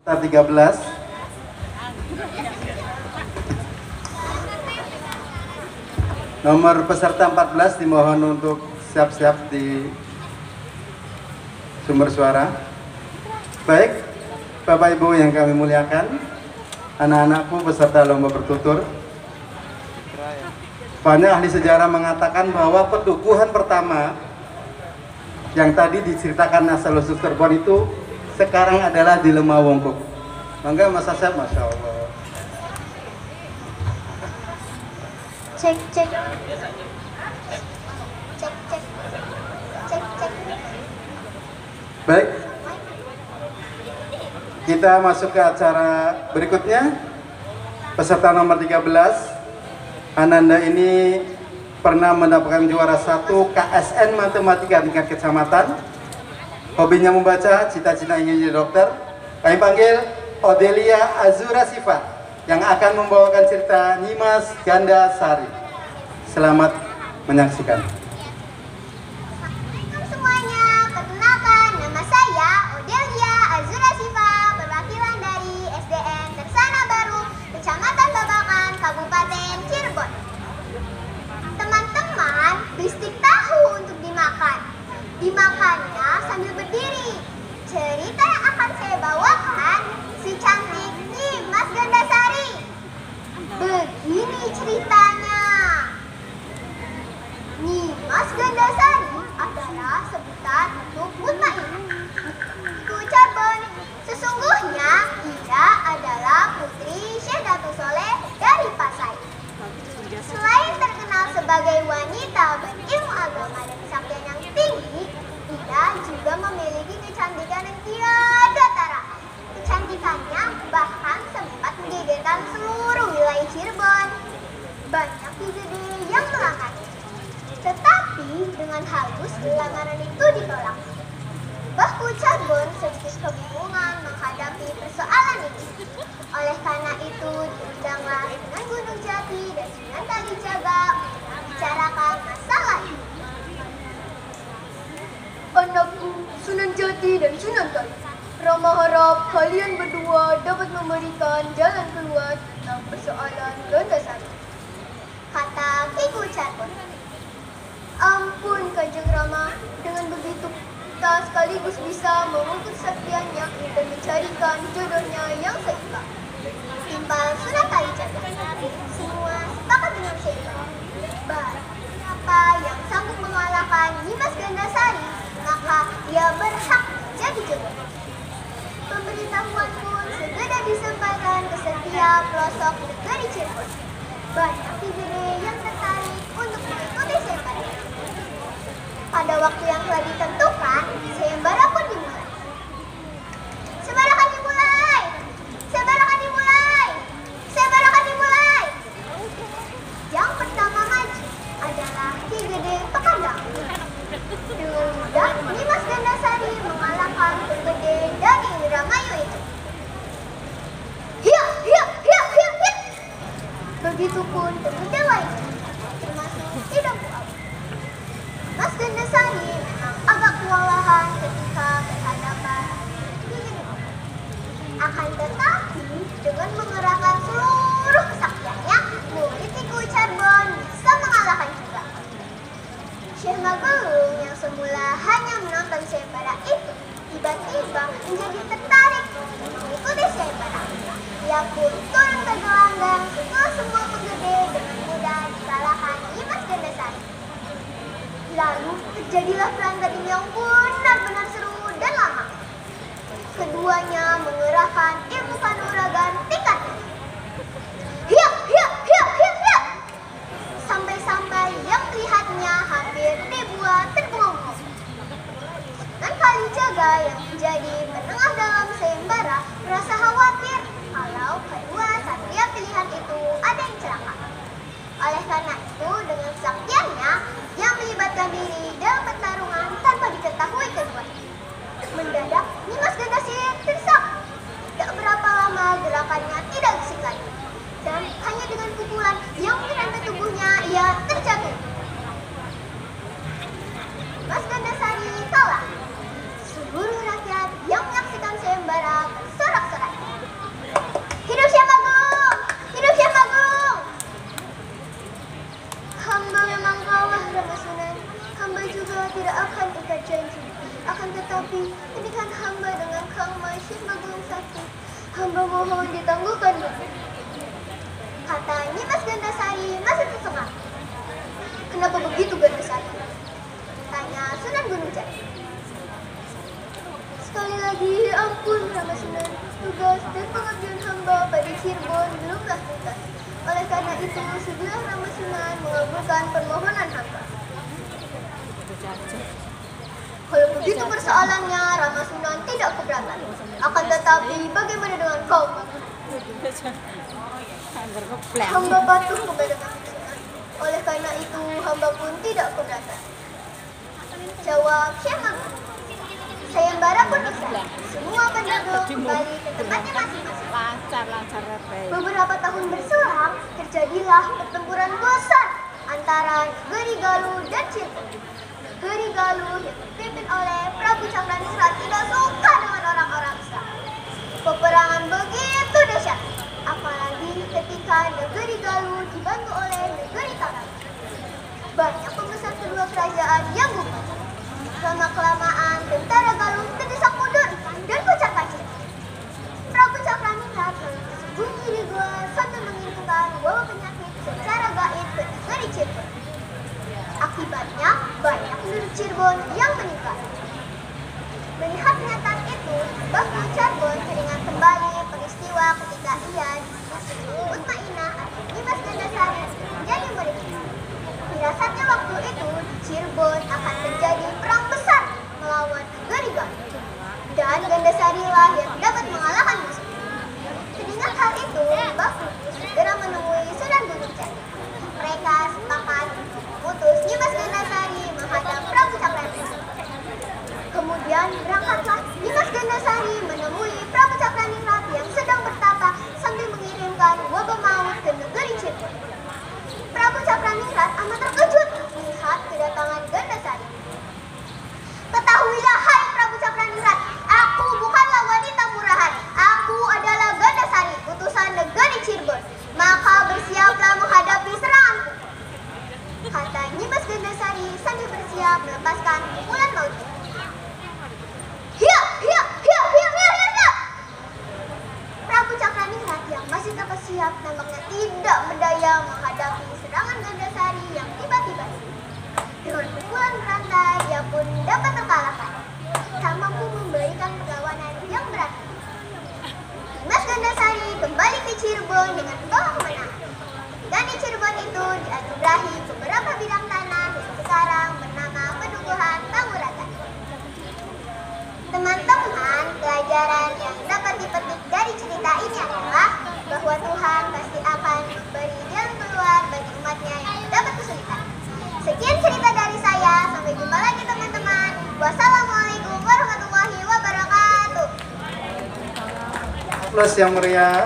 13. Nomor peserta 14 dimohon untuk siap-siap di sumber suara. Baik, Bapak Ibu yang kami muliakan, anak-anakku beserta lomba bertutur. Banyak ahli sejarah mengatakan bahwa pedukuhan pertama yang tadi diceritakan asal-usul Cirebon itu sekarang adalah di Lemah Wongkuk. Mangga Mas Asep, Masya Allah. Cek cek cek cek cek cek. Baik, kita masuk ke acara berikutnya. Peserta nomor 13, Ananda ini pernah mendapatkan juara 1 KSN Matematika tingkat kecamatan. Hobinya membaca, cita-cita ingin jadi dokter. Kami panggil Odelia Azura Sifa yang akan membawakan cerita Nyimas Gandasari. Selamat menyaksikan. Assalamualaikum semuanya, perkenalkan nama saya Odelia Azura Sifa, perwakilan dari SDN Tersana Baru, Kecamatan Babakan, Kabupaten Cirebon. Teman-teman, bistik tahu untuk dimakan. Dimakannya sambil berdiri. Cerita yang akan saya bawakan si cantik Nyimas Gandasari. Begini ceritanya. Nyimas Gandasari adalah sebutan untuk mutmain. Ibu Cirebon, sesungguhnya ia adalah putri Syekh Datuk Soleh dari Pasai. Selain terkenal sebagai wanita berilmu agama dan kesaktian yang tinggi, ia juga memiliki kecantikan yang tiada tara. Kecantikannya bahkan sempat menggegerkan seluruh wilayah Cirebon. Banyak gede yang melangkahnya. Tetapi dengan halus lamaran itu ditolak. Bahku Cirebon sedikit kebingungan menghadapi persoalan ini. Oleh karena itu diundanglah Sunan Gunung Jati dan Sunan Kalijaga untuk membicarakan masalah ini. Anakku, Sunan Jati dan Sunan Kali, Rama harap kalian berdua dapat memberikan jalan keluar tentang persoalan Gandasari, Kata Kiku Cirebon. Ampun Kanjeng Rama, dengan begitu kita sekaligus bisa mengungkut kesaktiannya dan mencarikan jodohnya yang seimbang. Timpal Sunan Kalijaga. Semua sepakat dengan Syekh. Barang siapa yang sanggup mengalahkan Nyimas Gandasari, maka ia berhak jadi jodoh. Pemberitahuan pun segera disampaikan ke setiap pelosok negeri Cirebon. Banyak gede yang tertarik untuk mengikuti sayembara. Pada waktu yang telah ditentukan, sayembara pun dimulai. Sayembara dimulai! Sayembara dimulai! Sayembara dimulai! Yang pertama maju adalah Ki Gede Pekandang. Dengan mudah, Nyimas Gandasari mengalahkan Ki Gede dari Indramayu itu. Hiya, hiya, hiya, hiya, hiya. Begitupun Ki Gede lainnya, termasuk Tidak Buat. Mas Gandasari memang agak kewalahan ketika berhadapan Ki Gede. Akan tetapi, dengan mengerahkan seluruh kesaktiannya, murid Kiku Cirebon bisa mengalahkan juga. Syekh Magelung yang semula hanya menonton sayembara itu, tiba-tiba menjadi tertarik untuk mengikuti sayembara. Ia pun turun ke gelanggang setelah semua penggede dengan mudah dikalahkan Nyimas Gandasari. Lalu terjadilah perang gading yang benar-benar seru dan lama. Keduanya mengerahkan ilmu kanuragan tingkat tinggi. Hiya, hiya, hiya, hiya, hiya. Sampai-sampai yang melihatnya hampir dibuat terbengong-bengong. Sunan Kalijaga yang menjadi penengah dalam sayembara merasa khawatir kalau kedua satria pilihan itu ada yang celaka. Oleh karena itu, dengan kesaktiannya, ia melibatkan diri dalam pertarungan tanpa diketahui keduanya. Mendadak, Nyimas Gandasari tersak. Tak berapa lama gerakannya tidak gesik lagi. Dan hanya dengan pukulan yang mengenai tubuhnya, ia terjatuh. Mas Gandasari kalah. Seluruh rakyat Hamba mohon ditangguhkan dulu. Kata Nyimas Gandasari masih tersengat. Kenapa begitu Gandasari? Tanya Sunan Gunung Jati. Sekali lagi, ampun Rama Sunan. Tugas dan pengabdian hamba pada Cirebon belumlah tuntas. Oleh karena itu, segera Rama Sunan mengabulkan permohonan hamba. Kalau begitu persoalannya, Rama Sunan tidak keberatan. Akan tetapi, bagaimana dengan kau? Hamba patuh kepada Rama Sunan. Oleh karena itu, hamba pun tidak keberatan. Jawab Syekh Mahmud. Sayembara pun bisa. Semua penduduk kembali ke tempatnya masing-masing. Beberapa tahun berselang, terjadilah pertempuran besar antara Negeri Galuh dan Cirebon. Negeri Galuh yang dipimpin oleh Prabu Cakraningrat tidak suka dengan orang-orang Islam. Peperangan begitu dahsyat, apalagi ketika Negeri Galuh dibantu oleh Negeri Taram. Banyak pembesar kedua kerajaan yang gugur. Lama-kelamaan, tentara Galuh terdesak mundur dan kocar-kacir. Prabu Cakraningrat bersembunyi di gua sambil mengirimkan wabah penyakit secara gaib ke negeri Cirebon. Akibatnya, banyak penduduk Cirebon yang meninggal. Melihat kenyataan itu, Mbah Cirebon teringat kembali peristiwa ketika ia dikasih Mutmainah atau Nyimas Gandasari menjadi muridnya. Firasatnya waktu itu di Cirebon akan terjadi perang besar melawan negeri Galuh. Dan Gandasari lah yang dapat mengalahkan musuh. Mendengar hal itu, Mbah Kudus segera menemui Sunan Gunung Jati. Mereka sepakat memutus Nyimas Gandasari menghadap Prabu Cakraningrat. Kemudian berangkatlah Nyimas Gandasari menemui Prabu Cakraningrat yang sedang bertapa sambil mengirimkan wabah maut ke negeri Cirebon. Prabu Cakraningrat amat terkejut melihat kedatangan Gandasari. Ketahuilah, hai Prabu Cakraningrat, aku bukanlah wanita murahan. Aku adalah Gandasari, utusan negeri Cirebon. Maka bersiaplah menghadapi seranganku. Kata Nyimas Gandasari sambil bersiap melepaskan pukulan maut. Hiya, hiya, hiya, hiya, hiya, hiya. Prabu Cakraningrat yang masih tak siap nampaknya tidak berdaya menghadapi serangan Gandasari yang tiba-tiba. Dengan pukulan berantai, ia pun dapat terkalahkan. Tak mampu memberikan perlawanan yang berarti. Nyimas Gandasari kembali ke Cirebon dengan membawa kemenangan. Dan di Cirebon itu dianugerahi beberapa bidang tanah yang sekarang bernama Pedukuhan Panguragan. Teman-teman, pelajaran yang dapat dipetik dari cerita ini adalah bahwa Tuhan pasti akan memberi jalan keluar bagi umatnya yang dapat kesulitan. Sekian cerita dari saya, sampai jumpa lagi teman-teman. Wassalamualaikum warahmatullahi wabarakatuh. Aplaus yang meriah.